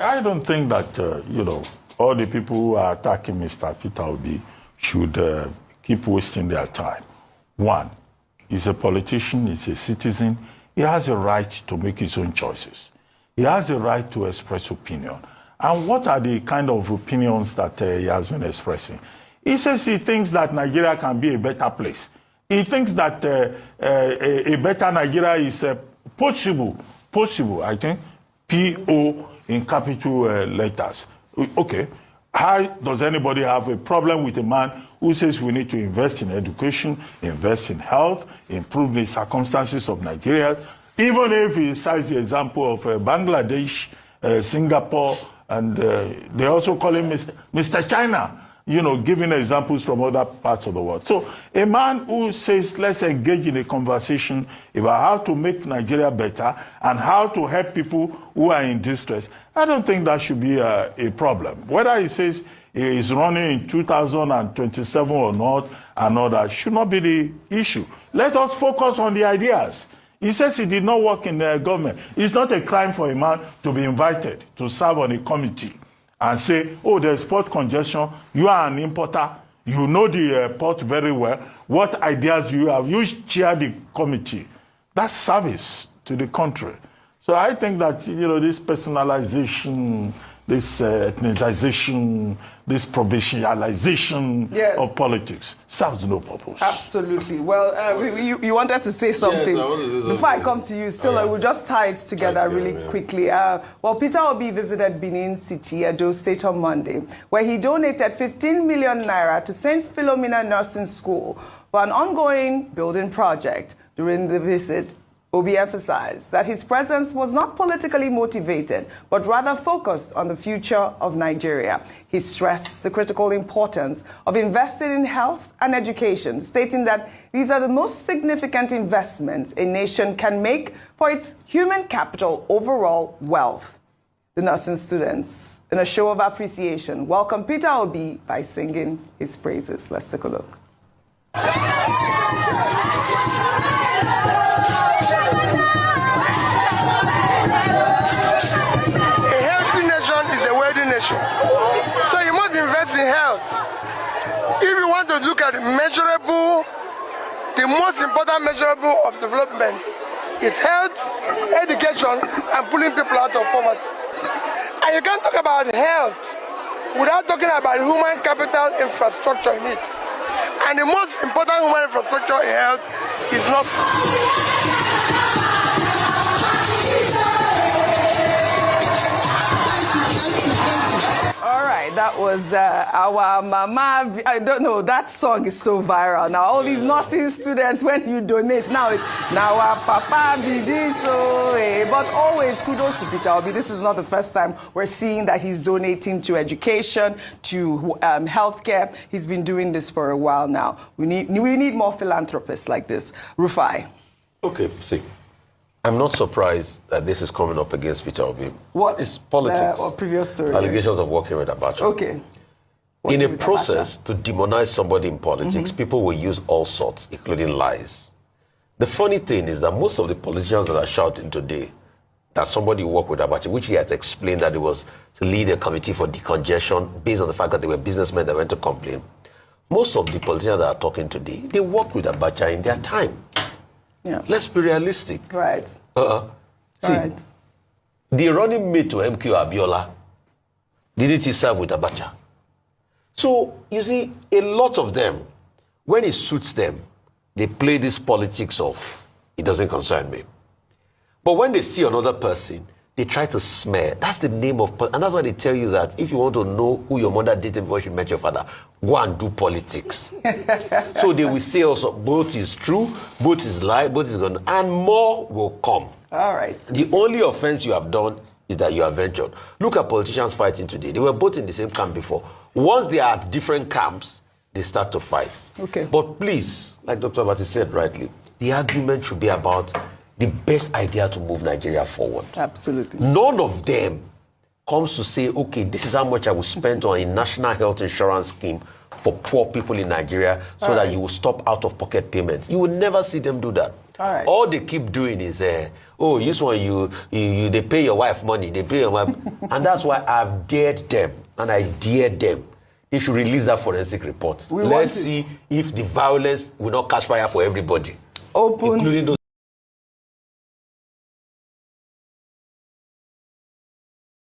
I don't think that, all the people who are attacking Mr. Peter Obi should keep wasting their time. One, he's a politician, he's a citizen. He has a right to make his own choices. He has a right to express opinion. And what are the kind of opinions that he has been expressing? He says he thinks that Nigeria can be a better place. He thinks that a better Nigeria is possible, I think, P-O in capital letters. Okay, how does anybody have a problem with a man who says we need to invest in education, invest in health, improve the circumstances of Nigeria, even if he cites the example of Bangladesh, Singapore, and they also call him Mr. China, giving examples from other parts of the world. So a man who says, let's engage in a conversation about how to make Nigeria better and how to help people who are in distress, I don't think that should be a problem. Whether he says he is running in 2027 or not, and all that should not be the issue. Let us focus on the ideas. He says he did not work in the government. It's not a crime for a man to be invited to serve on a committee and say, oh, there's port congestion, you are an importer, you know the port very well, what ideas do you have? You chair the committee. That's service to the country. So I think that, this personalization, this ethnicization, this provincialization of politics serves no purpose. Absolutely. Well, you wanted to say something. Yes, I want to say something. Before I come to you, still, I will just tie it together really quickly. Well, Peter Obi visited Benin City, Edo State on Monday, where he donated 15 million naira to St. Philomena Nursing School for an ongoing building project. During the visit, Obi emphasized that his presence was not politically motivated, but rather focused on the future of Nigeria. He stressed the critical importance of investing in health and education, stating that these are the most significant investments a nation can make for its human capital overall wealth. The nursing students, in a show of appreciation, welcomed Peter Obi by singing his praises. Let's take a look. So you must invest in health. If you want to look at measurable, the most important measurable of development is health, education, and pulling people out of poverty. And you can't talk about health without talking about human capital infrastructure in it. And the most important human infrastructure in health is nursing. That was our mama. I don't know, that song is so viral now. All these nursing students, when you donate, now it's now our papa be this, but always kudos to Peter Obi. This is not the first time we're seeing that he's donating to education, to healthcare. He's been doing this for a while now. We need more philanthropists like this. Rufai. Okay, see. I'm not surprised that this is coming up against Peter Obi. What? It's politics. Or previous story. Allegations of working with Abacha. Okay. In a process to demonize somebody in politics, people will use all sorts, including lies. The funny thing is that most of the politicians that are shouting today that somebody worked with Abacha, which he has explained that it was to lead a committee for decongestion based on the fact that they were businessmen that went to complain. Most of the politicians that are talking today, they worked with Abacha in their time. Yeah. Let's be realistic. Right. See, right. The running mate to MQ Abiola, didn't he serve with Abacha? So, you see, a lot of them, when it suits them, they play this politics of, it doesn't concern me. But when they see another person, they try to smear. That's the name of, and that's why they tell you that if you want to know who your mother dated before she met your father, go and do politics. So they will say also, both is true, both is lie, both is gone, and more will come. All right. The only offense you have done is that you have ventured. Look at politicians fighting today. They were both in the same camp before. Once they are at different camps, they start to fight. Okay. But please, like Dr. Abati said rightly, the argument should be about the best idea to move Nigeria forward. Absolutely. None of them comes to say, okay, this is how much I will spend on a national health insurance scheme for poor people in Nigeria so that you will stop out-of-pocket payments. You will never see them do that. All right. All they keep doing is, oh, this one, they pay your wife money, they pay your wife. And that's why I've dared them, and I dare them. They should release that forensic report. Let's see if the violence will not catch fire for everybody. Open. Including those